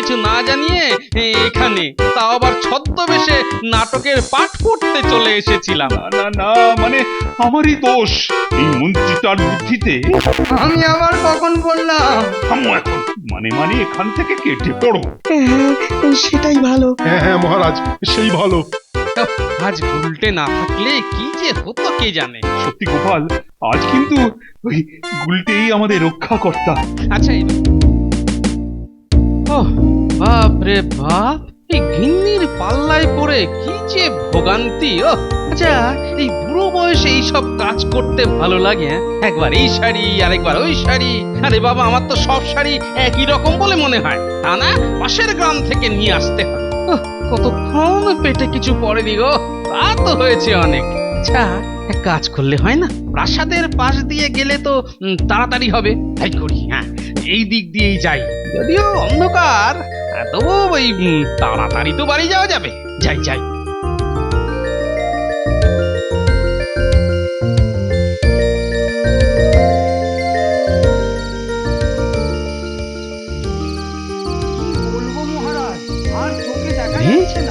কিছু না জানিয়ে এখানে, তাও আবার ছদ্মবেশে নাটকের পাঠ পড়তে চলে এসেছিলাম। না না না, মানে আমারই দোষ। এই মন্ত্রীটার বুদ্ধিতে। আমি আবার কখন বললাম? থামো এখন, মানে মানে এখান থেকে কেটে পড়ো। সেটাই ভালো। হ্যাঁ হ্যাঁ মহারাজ, সেই ভালো। আজ গুলটে না থাকলে কি যে হতো কে জানে। সত্যি গোপাল, আজ কিন্তু ওই গুলটেই আমাদের রক্ষাকর্তা। আচ্ছা ওহ বাপ রে বাপ, এই গিন্নির পাল্লায় পড়ে কি যে ভোগান্তি। ও আচ্ছা, এই বুড়ো বয়সে এইসব কাজ করতে ভালো লাগে? একবার এই শাড়ি আরেকবার ওই শাড়ি। আরে বাবা, আমার তো সব শাড়ি একই রকম বলে মনে হয়, তা না পাশের গ্রাম থেকে নিয়ে আসতে হয়। কতক্ষণ পেটে কিছু পড়েনি গো, তা তো হয়েছে অনেক। আচ্ছা, এক কাজ করলে হয় না? প্রাসাদের পাশ দিয়ে গেলে তো তাড়াতাড়ি হবে, তাই করি। হ্যাঁ, এই দিক দিয়েই যাই, যদিও অন্ধকার, তবু ওই তাড়াতাড়ি তো বাড়ি যাওয়া যাবে। যাই যাই।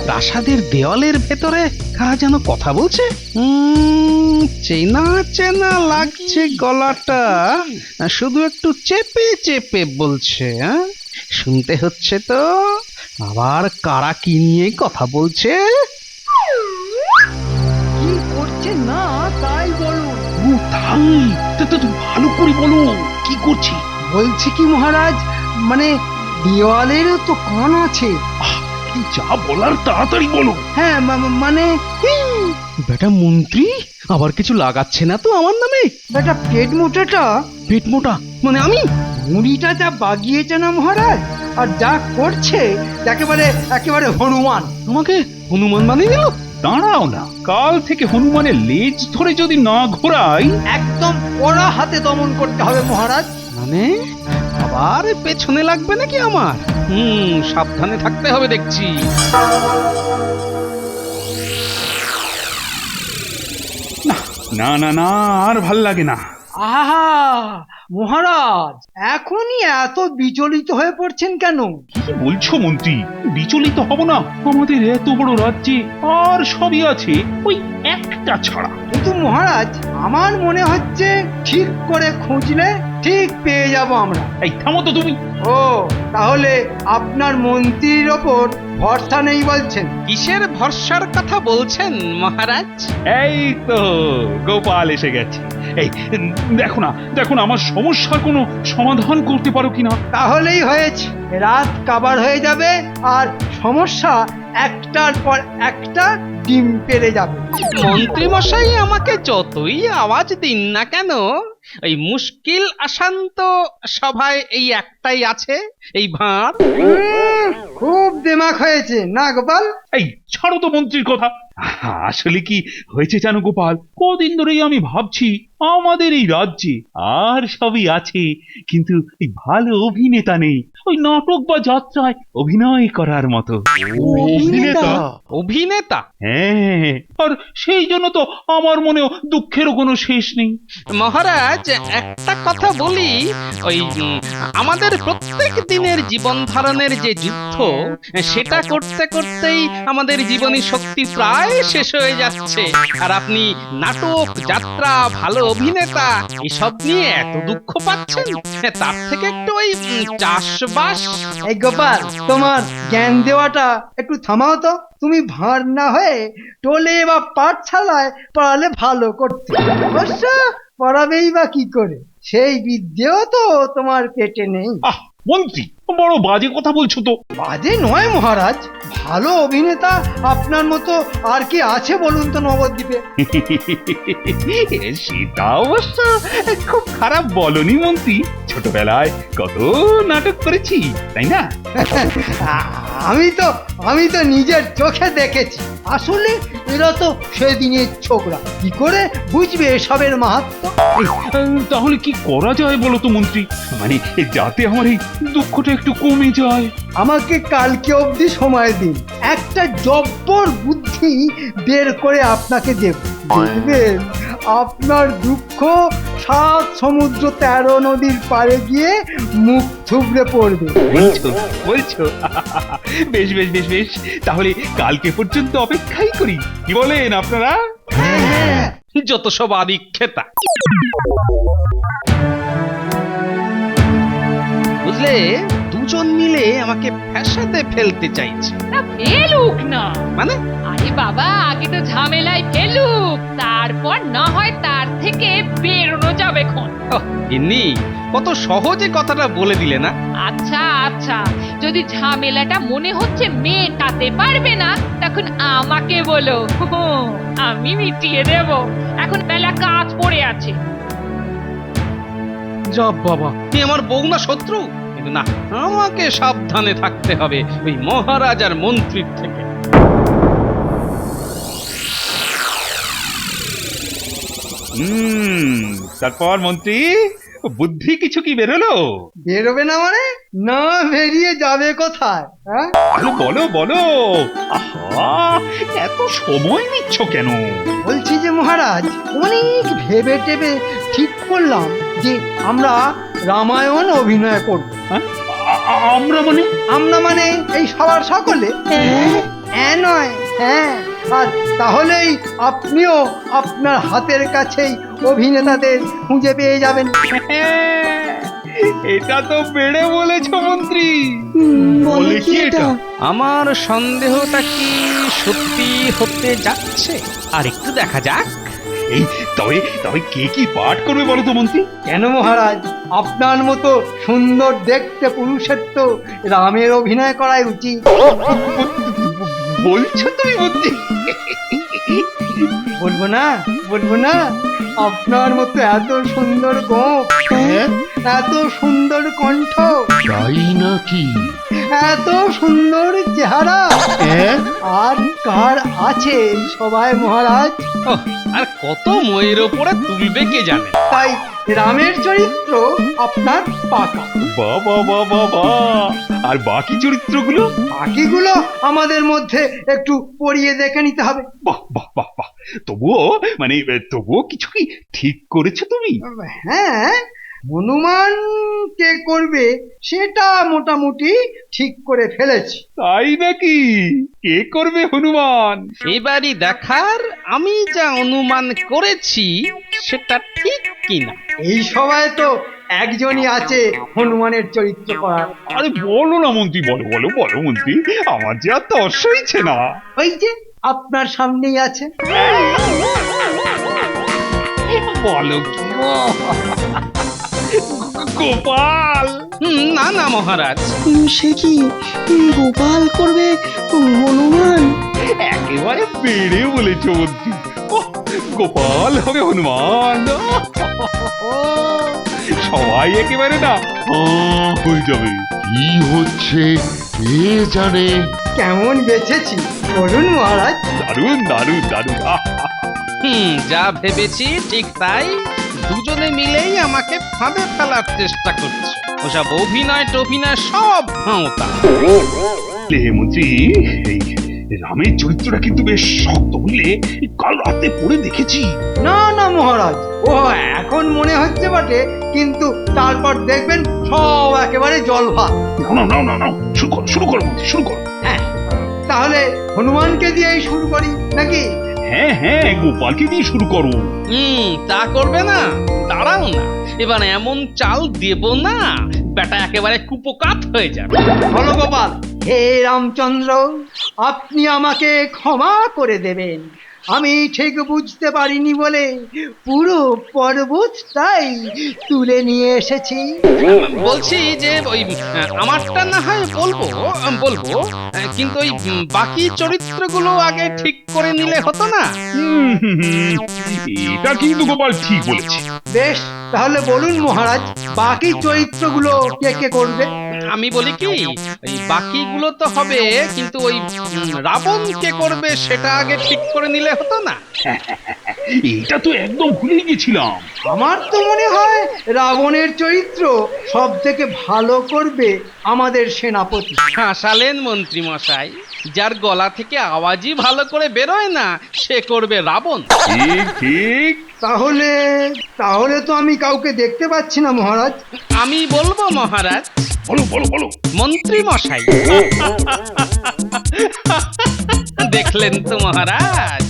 প্রাসাদের দেওয়ালের ভেতরে কারা যেন কথা বলছে। চেনা চেনা লাগছে গলাটা, শুধু একটু চেপে চেপে বলছে। শুনতে হচ্ছে তো, আবার কারা কি নিয়ে কথা বলছে। কি করছে না তাই বলুন। ভালো করে বলো, কি করছি? বলছি কি মহারাজ, মানে দেওয়ালেরও তো কান আছে। যা বলার তাড়াতাড়ি বলো। হ্যাঁ মানে বেটা মন্ত্রী আবার কিছু লাগাচ্ছে না তো আমার নামে? বেটা পেট মোটাটা, পেট মোটা মানে আমি? মুড়িটা যা বাগিয়েছে না মহারাজ, আর যা করছে একেবারে একেবারে হনুমান। তোমাকে হনুমান বানিয়ে দিল? দাঁড়াও না, কাল থেকে হনুমানের লেজ ধরে যদি না ঘোরাই। একদম ওরা হাতে দমন করতে হবে মহারাজ। মানে আবার পেছনে লাগবে নাকি আমার? সাবধানে থাকতে হবে দেখছি। না না না, আর ভাল লাগে না। আহা মহারাজ, এখনই এত বিচলিত হয়ে পড়ছেন কেন? কি বলছো মন্ত্রী? বিচলিত হব না? আমাদের এত বড় রাজ্যে আর সবই আছে, ওই একটা ছাড়া। কিন্তু মহারাজ, আমার মনে হচ্ছে ঠিক করে খুঁজলে ঠিক পেয়ে যাব আমরা। এই থামো তো তুমি। ও, তাহলে আপনার মন্ত্রীর ওপর ভরসা নেই বলছেন? কিসের ভরসার কথা বলছেন মহারাজ? এই তো গোপাল এসে গেছে। এই দেখো না, দেখো না, আমার সমস্যার কোনো সমাধান করতে পারো কিনা। তাহলেই হয়েছে, রাত কাবার হয়ে যাবে আর সমস্যা একটার পর একটা ডিম পেড়ে যাবে। মন্ত্রী মশাই আমাকে যতই আওয়াজ দিন না কেন, ওই মুশকিল আসান্ত সভায় এই একটাই আছে, এই ভাঁড়। খুব দিমাগ হয়েছে না গোপাল? এই ছাড়ো তো মন্ত্রীর কথা। আসলে কি হয়েছে জানো গোপাল, কদিন ধরেই আমি ভাবছি আমাদের এই রাজ্যে আর সবই আছে, কিন্তু এই ভালো অভিনেতা নেই, ওই নাটক বা যাত্রায় অভিনয় করার মতো। অভিনেতা? অভিনেতা? হ্যাঁ, আর সেই জন্য তো আমার মনেও দুঃখেরও কোনো শেষ নেই। মহারাজ, একটা কথা বলি, ওই আমাদের প্রত্যেক দিনের জীবন ধারণের যে যুদ্ধ, সেটা করতে করতেই আমাদের জীবনী শক্তি প্রায় শেষ হয়ে যাচ্ছে। আর আপনি নাটক, যাত্রা, ভালো অভিনেতা এসব নিয়ে এত দুঃখ পাচ্ছেন, তার থেকে একটু ওই চাষবাস। এই গোপাল, তোমার জ্ঞান দেওয়াটা একটু থামাও তো। তুমি ভাঁড় না হয়ে টোলে বা পাঠশালায় পড়ালে ভালো করতে। অবশ্য পড়াবেই বা কি করে, সেই বিদ্যেও তো তোমার পেটে নেই। আহ মন্ত্রী, বড় বাজে কথা বলছো তো। বাজে নয় মহারাজ, ভালো অভিনেতা আপনার মতো আর কি আছে বলুন তো নবদ্বীপে? সেটা অবশ্য খুব খারাপ বলনি মন্ত্রী, ছোটবেলায় কত নাটক করেছি, তাই না? আমি তো নিজের চোখে দেখেছি। আসলে এরা তো সেদিনের ছোকরা, কি করে বুঝবে এসবের মাহাত্ম্য? তাহলে কি করা যায় বলো তো মন্ত্রী, মানে যাতে আমার এই দুঃখটা একটু কমে যায়। আমাকে কালকে অবধি সময় দিন, একটা জব্বর বুদ্ধি বের করে আপনাকে দেব। দেখবেন আপনার দুঃখ সাত সমুদ্র 13 নদীর পাড়ে গিয়ে মুখ থুবড়ে পড়বে। বলছো বলছো বেশ বেশ বেশ বেশ, তাহলে কালকে পর্যন্ত অপেক্ষাই করি, কি বলেন আপনারা? হ্যাঁ, যত সব আদিক্ষেতা। বুঝলে, দুজন মিলে আমাকে ফ্যাসাতে ফেলতে চাইছে। না ফেলুক না, মানে আরে বাবা আগে তো ঝামেলায় ফেলুক, তারপর না হয় তার থেকে বেরোনো যাবে খন। গিন্নি, কত সহজে কথাটা বলে দিলে না। আচ্ছা আচ্ছা, যদি ঝামেলাটা মনে হচ্ছে মেটাতে পারবে না, তখন আমাকে বলো, আমি মিটিয়ে দেব। এখন বেলা কাজ পড়ে আছে। যা বাবা, তুই আমার বউ না শত্রু? কিন্তু না, আমাকে সাবধানে থাকতে হবে ওই মহারাজ আর মন্ত্রীর থেকে। তারপর মন্ত্রী, বুদ্ধি কিছু কি বেরোলো? বেরোবে না মানে? না বেরিয়ে যাবে কোথায়? হ্যাঁ, আরে বলো বলো, আহা এত সময় নিচ্ছ কেন? বলছি যে মহারাজ, অনেক ভেবে টেবে ঠিক করলাম যে আমরা রামায়ণ অভিনয় করব। আমরা মানে? আমরা মানে এই সবার সকলে। হ্যাঁ নয়, হ্যাঁ। আর তাহলেই আপনিও আপনার হাতের কাছেই অভিনেতাদের খুঁজে পেয়ে যাবেন। এটা তো বেড়ে বলেছো মন্ত্রী। বলে কি এটা? আমার সন্দেহটা কি সত্যি হতে যাচ্ছে? আর একটু দেখা যাক। এই তবে তবে কে কি পাঠ করবে বলো তো মন্ত্রী? কেন মহারাজ, আপনার মতো সুন্দর দেখতে পুরুষের তো রামের অভিনয় করাই উচিত। বলছো তুমি মন্ত্রী? বলবো না, বলবো না, আপনার মতো এত সুন্দর গোপ, এত সুন্দর কণ্ঠ, তাই নাকি? এত সুন্দর চেহারা আর কার আছে সবাই মহারাজ? আর কত ময়ের ওপরে তুলবে কে জানে। তাই রামের চরিত্র আপনার পাকা। বাবা বাবা বা, আর বাকি চরিত্রগুলো? বাকিগুলো আমাদের মধ্যে একটু পড়িয়ে দেখে নিতে হবে। বাহ বাহ বাহ বাহ, তবুও মানে তবুও কিছু কি ঠিক করেছো তুমি? হ্যাঁ, হনুমান কে করবে সেটা মোটামুটি ঠিক করে ফেলেছি। তাই নাকি? কে করবে হনুমান? এবারই দেখার আমি যা অনুমান করেছি সেটা ঠিক কিনা। এই সবাই তো একজনই আছে হনুমানের চরিত্র করার। আরে বলো না মন্ত্রী, বলো বলো বলো মন্ত্রী, আমার যে আর তর সইছে না। ওই যে আপনার সামনেই আছে। বলো কি গো? গোপাল? না না মহারাজ, সে কি গোপাল করবে হনুমান? একেবারে বেড়ে বলেছ মন্ত্রী। ওহ, গোপাল হবে হনুমান। সবাই একেবারে না হয়ে যাবে। কি হচ্ছে কে জানে? কেমন বেঁচেছি বলুন মহারাজ? দারুণ দারুণ দারুণ। যা ভেবেছি ঠিক তাই। দুজনে মিলেই আমাকে ফাঁদে ফেলার চেষ্টা করছে। ওসব অভিনয় টভিনয় সব ভাঁওতা। মন্ত্রী, এই রামের চরিত্রটা কিন্তু বেশ শক্ত, বুঝলে? কাল রাতে পড়ে দেখেছি। না না মহারাজ, ও এখন মনে হচ্ছে বটে, কিন্তু তারপর দেখবেন সব একেবারে জল ভাত। না না না না, শুরু করো মন্ত্রী, শুরু করো। হ্যাঁ, তাহলে হনুমানকে দিয়েই শুরু করি নাকি? হ্যাঁ হ্যাঁ, গোপালকে দিয়ে শুরু করো। তা করবে না? দাঁড়াও না, এবার এমন চাল দেব না বেটা একেবারে কুপোকাত হয়ে যাবে। বলো গোপাল, হে রামচন্দ্র, আপনি আমাকে ক্ষমা করে দেবেন। আমি ঠিক বুঝতে পারিনি বলে পুরো পর্বতটাই তুলে নিয়ে এসেছি। বলছি যে ওই আমারটা না হয় বলবো বলবো, কিন্তু ওই বাকি চরিত্রগুলো আগে ঠিক করে নিলে হতো না? এটা কিন্তু গোপাল ঠিক বলেছে। বেশ, তাহলে বলুন মহারাজ, বাকি চরিত্রগুলো কে কে করবে? আমি বলি কি, ওই বাকিগুলো তো হবে, কিন্তু ওই রাবণ কে করবে সেটা আগে ঠিক করে নিলে হতো না? এটা তো একদম ভুলে গেছিলাম। আমার তো মনে হয় রাবণের চরিত্র সব থেকে ভালো করবে আমাদের সেনাপতি। হাসালেন মন্ত্রী মশাই, যার গলা থেকে আওয়াজই ভালো করে বেরোয় না সে করবে রাবণ। ঠিক ঠিক, তাহলে তাহলে তো আমি কাউকে দেখতে পাচ্ছি না মহারাজ। আমি বলবো মহারাজ, বলো বলো বলো। মন্ত্রী মশাই। দেখলেন তো মহারাজ,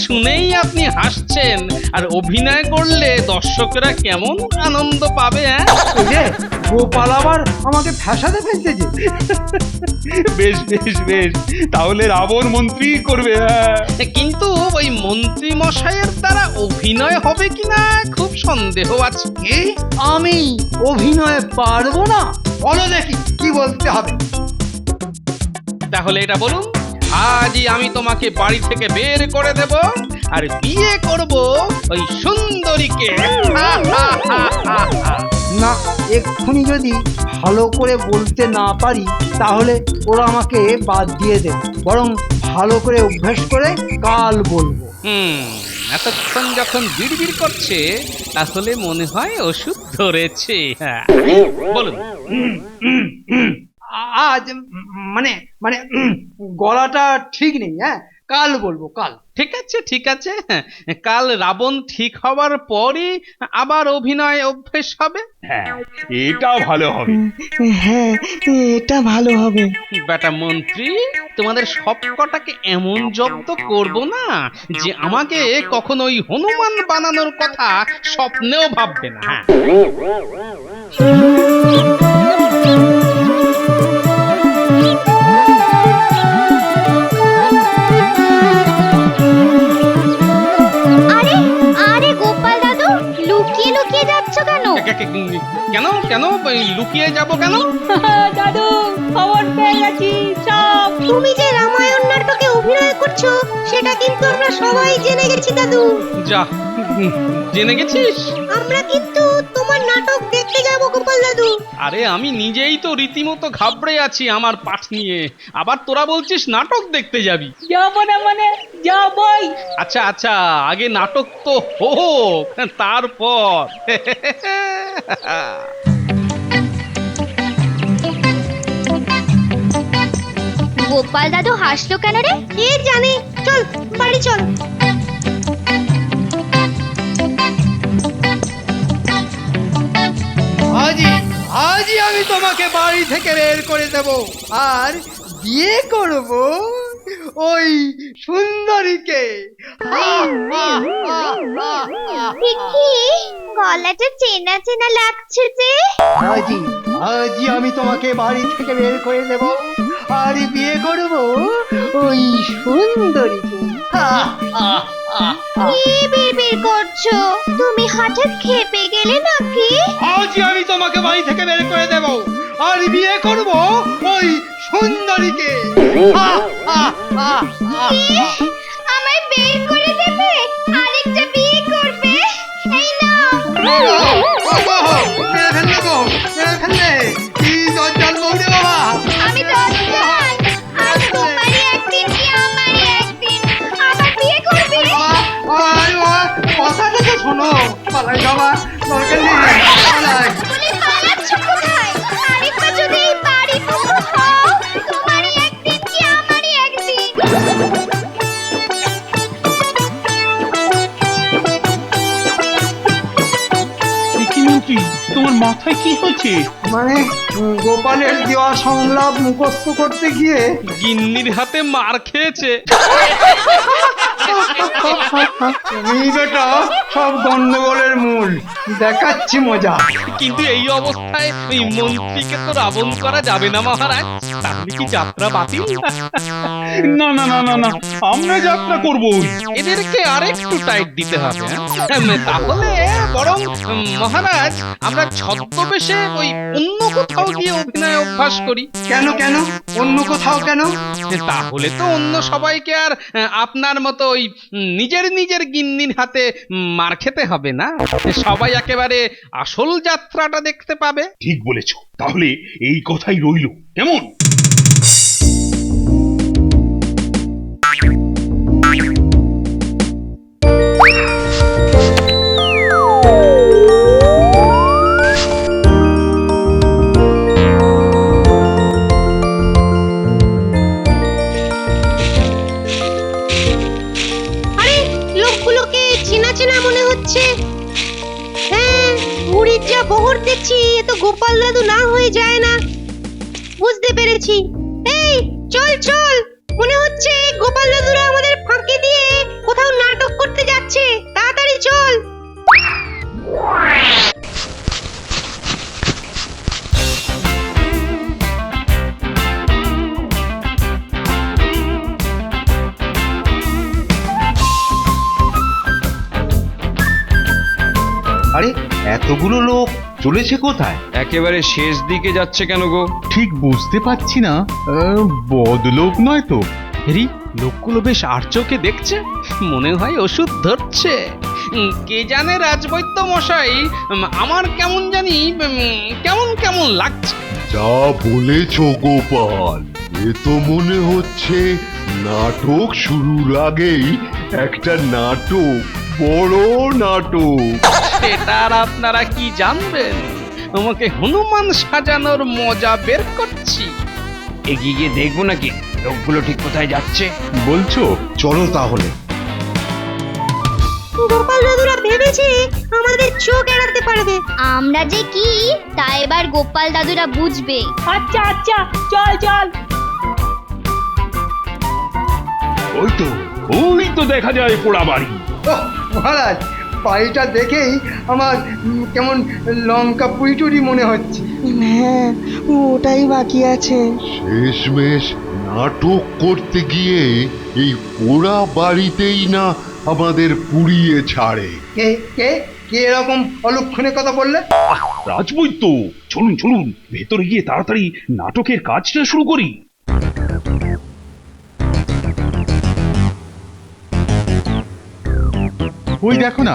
শুনেই আপনি হাসছেন, আর অভিনয় করলে দর্শকরা কেমন আনন্দ পাবে। হ্যাঁ, এই যে গোপাল আবার আমাকে ফ্যাসাতে ফেলতেছে। বেশ বেশ বেশ, তাহলে রাবণ মন্ত্রী করবে। হ্যাঁ কিন্তু ওই মন্ত্রী মশাইয়ের দ্বারা অভিনয় হবে কিনা খুব সন্দেহ আছে। কি? আমি অভিনয় পারবো না? বলো দেখি কি বলতে হবে। তাহলে এটা বলুন, আজই আমি তোমাকে বাড়ি থেকে বের করে দেব, আর বিয়ে করব ওই সুন্দরীকে। না, এক্ষুনি যদি ভালো করে বলতে না পারি তাহলে ওরা আমাকে বাদ দিয়ে দেবে। বরং ভালো করে অভ্যাস করে কাল বলবো। এতক্ষণ যখন বিড়বিড় করছে তাহলে মনে হয় ওষুধ ধরেছে। হ্যাঁ, বলুন। আজ মানে মানে গলাটা ঠিক নেই। হ্যাঁ, কাল বলবো, কাল। ঠিক আছে ঠিক আছে, কাল রাবণ ঠিক হওয়ার পরই আবার অভিনয় অভ্যেস হবে। হ্যাঁ, এটা ভালো হবে। হ্যাঁ, এটা ভালো হবে। বেটা মন্ত্রী, তোমাদের সব কটাকে এমন জব্দ করব না যে আমাকে কখনো ওই হনুমান বানানোর কথা স্বপ্নেও ভাববে না। হ্যাঁ, আরে আরে গোপাল দাদু, লুকিয়ে লুকিয়ে যাচ্ছ কেন? কেন কেন লুকিয়ে যাব কেন? দাদু, খবর পেয়ে গেছি সব। তুমি যে রামায়ণ নাটকে অভিনয় করছো সেটা কিন্তু আমরা সবাই জেনে গেছি দাদু। যা, জেনে গেছিস? আমরা কিন্তু তোমার নাটক দেখতে যাব গোপাল দাদু। আরে আমি নিজেই তো রীতিমতো ঘাবড়ে আছি আমার পাঠ নিয়ে, আবার তোরা বলছিস নাটক দেখতে যাবি। যাবো না মানে যাবই। আচ্ছা আচ্ছা, আগে নাটক তো হোক, তারপর। গোপাল দাদু হাসলো কেন রে? কে জানে। চল বাড়ি চল। আজই আজই আমি তোমাকে বাড়ি থেকে বের করে দেব, আর বিয়ে করব ওই সুন্দরীকে। কি গলাটা চেনা চেনা লাগছে যে। আজই আজই আমি তোমাকে বাড়ি থেকে বের করে দেব, আর বিয়ে করব ওই সুন্দরীকে। কি বিড়বিড় করছো? তুমি হঠাৎ খেপে গেলে নাকি? আজই আমি তোমাকে বাড়ি থেকে বের করে দেব, আর বিয়ে করব ওই সুন্দরীকে। আমায় বের করে দেবে? আরেকটা বিয়ে করবে? এই নাও। মেরে ফেললে গো, মেরে ফেললে। কি জঞ্জাল বউরে বাবা। আমি দশজন। আর তোমারই একদিন কি আমারই একদিন। আবার বিয়ে করবে? কথাটা তো শোনো। পালাই বাবা, দরকার নেই। পালাই। বলে পালাচ্ছ কোথায়? আরেকবার যদি এই বাড়ি টুকরো হও, তোমারই একদিন কি আমারই একদিন। কি মন্ত্রী, তোমার মাথায় কি হয়েছে? মানে গোপালের দেওয়া সংলাপ মুখস্থ করতে গিয়ে গিন্নির হাতে মার খেয়েছে। তুমি বেটা সব গন্ডগোলের মূল। দেখাচ্ছি মজা। কিন্তু এই অবস্থায় ওই মন্ত্রীকে তো রাবণ করা যাবে না মহারাজ, তাহলে কি যাত্রা বাতিল? না না না না না, আমরা যাত্রা করবই। এদেরকে আরেকটু টাইট দিতে হবে। তাহলে বরং মহারাজ আমরা ছদ্মবেশে ওই অন্য কোথাও গিয়ে অভিনয় অভ্যাস করি। কেন কেন? অন্য কোথাও কেন? তাহলে তো অন্য সবাইকে আর আপনার মতো ওই নিজের নিজের গিন্নির হাতে মার খেতে হবে না, সবাই একেবারে আসল যাত্রাটা দেখতে পাবে। ঠিক বলেছ, তাহলে এই কথাই রইল, কেমন? আরে লোকগুলোকে চেনা চেনা চল চল, মনে হচ্ছে গোপাল দাদুরা আমাদের ফাঁকি দিয়ে কোথাও নাটক করতে যাচ্ছে, তাড়াতাড়ি চল। আরে এতগুলো লোক চলেছে কোথায়? একেবারে শেষ দিকে যাচ্ছে কেন গো? ঠিক বুঝতে পারছি না, বদলোক নয় তো? হেরি, লোকগুলো বেশ আর চোখে দেখছে, মনে হয় ওষুধ ধরছে। কে জানে রাজবৈদ্য মশাই, আমার কেমন জানি কেমন কেমন লাগছে। যা বলেছ গোপাল, এ তো মনে হচ্ছে নাটক শুরুর আগেই একটা নাটক, বড় নাটক। সেটা আর আপনারা কি জানবেন? আমাকে হনুমান সাজানোর মজা বের করছি। এগিয়ে গিয়ে দেখবো নাকি লোকগুলো ঠিক কোথায় যাচ্ছে? বলছো? চলো তাহলে। গোপাল দাদুরা ভেবেছে আমাদের চোখ এড়াতে পারবে। আমরা যে কি তা এবার গোপাল দাদুরা বুঝবে। আচ্ছা আচ্ছা, চল চল। ওই তো দেখা যায় পোড়া বাড়ি। ওহ মহারাজ, বাড়িটা দেখেই আমার কেমন লঙ্কা পুইটুরি মনে হচ্ছে। হ্যাঁ, ওটাই বাকি আছে। শেষমেশ নাটক করতে গিয়ে এই পোড়া বাড়িতেই না আমাদের পুড়িয়ে ছাড়ে। কে কে কে এরকম অলক্ষণে কথা বললে? রাজবৈদ্য, চলুন চলুন, ভেতরে গিয়ে তাড়াতাড়ি নাটকের কাজটা শুরু করি। ওই দেখো না,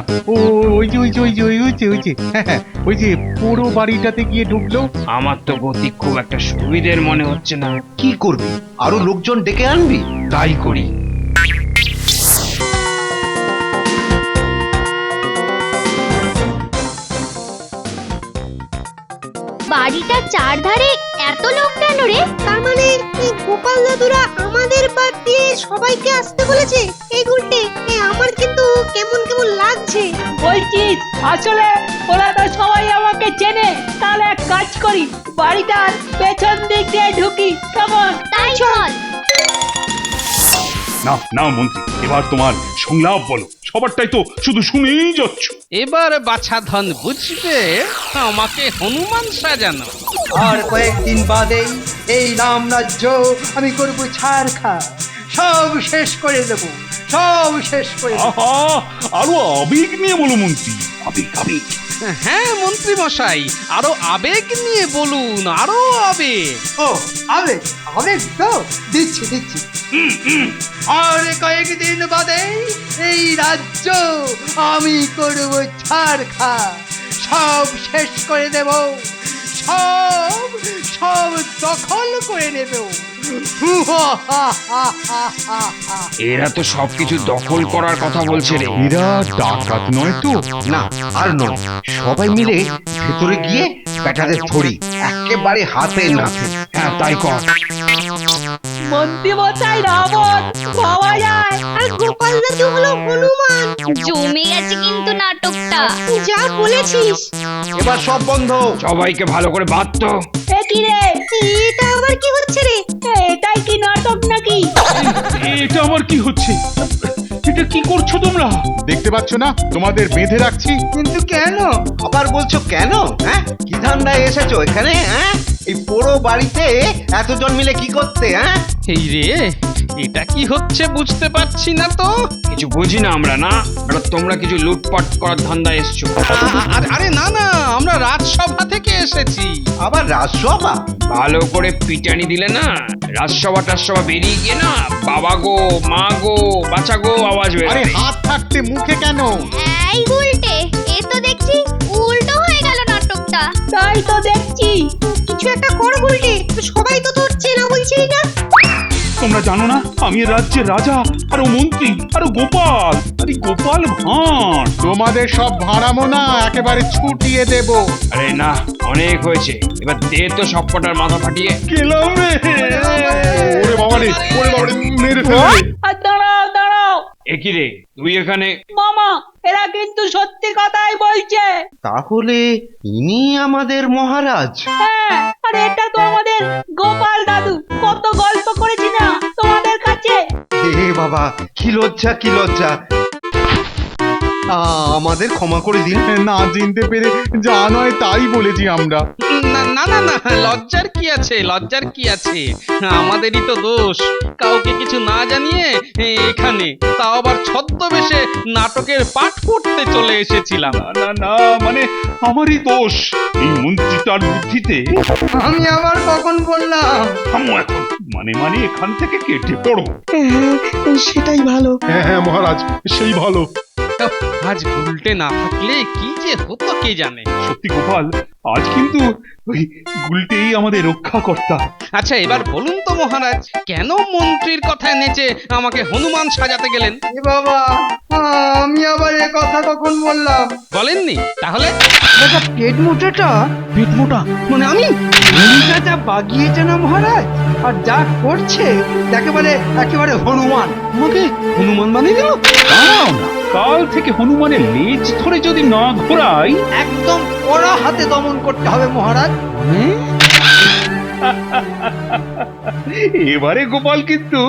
ওই যে ওই যে পুরো বাড়িটাতে গিয়ে ঢুকলো। আমার তো গতি খুব একটা সুবিধের মনে হচ্ছে না। কি করবি? আরো লোকজন ডেকে আনবি? তাই করি। বাড়িটার চারধারে এত লোক কেন রে? তার মানে এই গোপাল দাদুরা আমাদের বাদ দিয়ে সবাইকে আসতে বলেছে? এই গুলটে, আমার কিন্তু কেমন কেমন লাগছে। বলছিস আসলে ওরা তো সবাই আমাকে চেনে। তাহলে এক কাজ করি, বাড়িটার পেছন দিক দিয়ে ঢুকি, কেমন? তাই চল। না না মন্ত্রী, এবার তোমার সংলাপ বলো, সবারটাই তো শুধু শুনেই যাচ্ছ। এবার বাছাধন বুঝবে আমাকে হনুমান সাজানো। আর কয়েকদিন বাদেই এই রাম রাজ্য আমি করবো ছাড়খা, সব শেষ করে দেবো, সব শেষ করে দেবো। আহা, আরো আবেগ নিয়ে বলো মন্ত্রী, আবেগ আবেগ। হ্যাঁ মন্ত্রী মশাই, আরো আবেগ নিয়ে বলুন, আরো আবেগ। ও আবেগ, আবেগ তো দিচ্ছি দিচ্ছি। আর কয়েকদিন বাদে এই রাজ্য আমি করবো ছাড়খা, সব শেষ করে দেব, সব সব দখল করে নেব। এরা তো সবকিছু দখল করার কথা বলছে রে। এরা ডাকাত নয় তো? না আর নয়, সবাই মিলে ভেতরে গিয়ে ব্যাটাদের ধরি, একেবারে হাতে নাতে। হ্যাঁ তাই কর। মন্ত্রী মশাই রাবণ পাওয়া যায়, আর গোপাল দাদু হলো হনুমান। জমে গেছে কিন্তু নাটকটা। যা বলেছিস। এবার সব বন্ধ। সবাইকে ভালো করে বাঁধতো। এ কি রে? এটা আবার কি হচ্ছে রে? এটাই কি নাটক নাকি? এটা আমার কি হচ্ছে? এটা কি করছো তোমরা? দেখতে পাচ্ছ না তোমাদের বেঁধে রাখছি? কিন্তু কেন? আবার বলছো কেন? হ্যাঁ, কি ধান্দায় এসেছো এখানে? হ্যাঁ, এই পুরো বাড়িতে এতজন মিলে কি করতে? হ্যাঁ, এই রে, এটা কি হচ্ছে বুঝতে পারছি না তো। কিছু বুঝি না আমরা, না আর তোমরা কিছু লুটপাট করার ধান্দায় এসছো। আরে না না, আমরা রাজসভা থেকে এসেছি। আবার রাজসভা? ভালো করে পিটানি দিলে না, রাজসভা টাজসভা বেরিয়ে গিয়ে না বাবা গো, মা গো, বাচ্চা গো আওয়াজ আরে বেরোবে। হাত থাকতে মুখে কেন? এই উল্টে, এ তো দেখছি উল্টো হয়ে গেল নাটকটা। তাই তো দেখছি। কিছু একটা কর গুলটে, সবাই তো তোর চেনা বলছিলি না। তোমরা জানো না আমি এ রাজ্যের রাজা, আরো মন্ত্রী, আরো গোপাল, আরে গোপাল ভাঁড়। তোমাদের সব ভাড়ামো না একেবারে ছুটিয়ে দেব। আরে না, অনেক হয়েছে, এবার দে তো সব কটার মাথা ফাটিয়ে। গেলাম রে। ওরে বাবা রে, মেরে ফেলবে। আর দাঁড়াও দাঁড়াও, একই রে তুই এখানে? মামা এরা কিন্তু সত্যি কথাই বলছে। তাহলে ইনি আমাদের মহারাজ? হ্যাঁ, আর এটা তো আমাদের গোপাল দাদু। কত গল্প করেছি বাবা, কি লজ্জা কি লজ্জা। আমাদের ক্ষমা করে দিন। না চিনতে পেরে যা নয় তাই বলেছি আমরা। না না না না, লজ্জার কি আছে, লজ্জার কি আছে? আমাদেরই তো দোষ, কাউকে কিছু না জানিয়ে এখানে, তাও আবার ছদ্মবেশে নাটকের পাঠ পড়তে চলে এসেছিলাম। না না না, মানে আমারই দোষ। এই মন্ত্রীটার বুদ্ধিতে। আমি আবার কখন বললাম? থামো এখন, মানে মানে এখান থেকে কেটে পড়ো। হ্যাঁ, সেটাই ভালো। হ্যাঁ হ্যাঁ মহারাজ, সেই ভালো। আজ উল্টে না থাকলে কি যে হতো কে জানে। সত্যি গোপাল, আজ কিন্তু ওই গুলটেই আমাদের রক্ষাকর্তা। আচ্ছা এবার বলুন তো মহারাজ, কেন মন্ত্রীর কথায় নেচে আমাকে হনুমান সাজাতে গেলেন? এ বাবা, আমি আবার এ কথা কখন বললাম? বলেননি? তাহলে দাদা পেট মোটাটা, পেট মোটা মানে আমি ভূমিকা যা বাগিয়েছে না মহারাজ, আর যা করছে একেবারে হনুমান। আমাকে হনুমান বানিয়ে দিল? দাঁড়াও না, কাল থেকে হনুমানের লেজ ধরে যদি না ঘোরাই। একদম কড়া হাতে দমন করতে হবে মহারাজ। এবারে গোপাল কিন্তু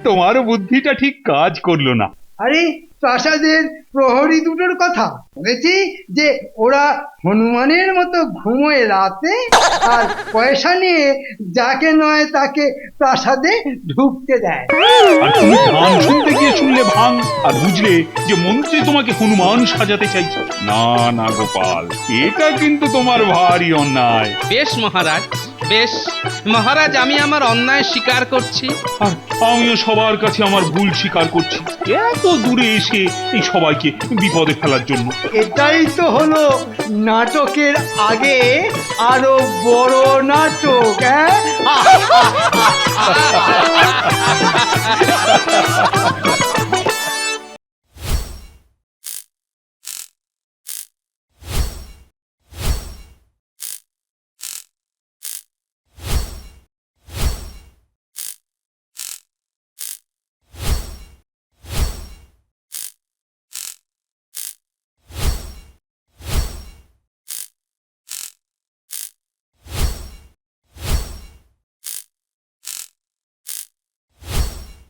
তোমার বুদ্ধিটা ঠিক কাজ করলো না। আরে প্রাসাদের প্রহরী দুটোর কথা বলেছি যে ওরা হনুমানের মতো ঘুমোয় রাতে, আর পয়সা নিয়ে যাকে নয় তাকে প্রাসাদে ঢুকতে দেয়। আর তুমি গান শুনতে গিয়ে শুনলে ভাঙ, আর বুঝলে যে মন্ত্রী তোমাকে হনুমান সাজাতে চাইছে। না না গোপাল, এটা কিন্তু তোমার ভারী অন্যায়। বেশ মহারাজ, বেশ মহারাজ, আমি আমার অন্যায় স্বীকার করছি। আর আমিও সবার কাছে আমার ভুল স্বীকার করছি, এত দূরে এসে এই সবাইকে বিপদে ফেলার জন্য। এটাই তো হলো নাটকের আগে আরো বড় নাটক। হ্যাঁ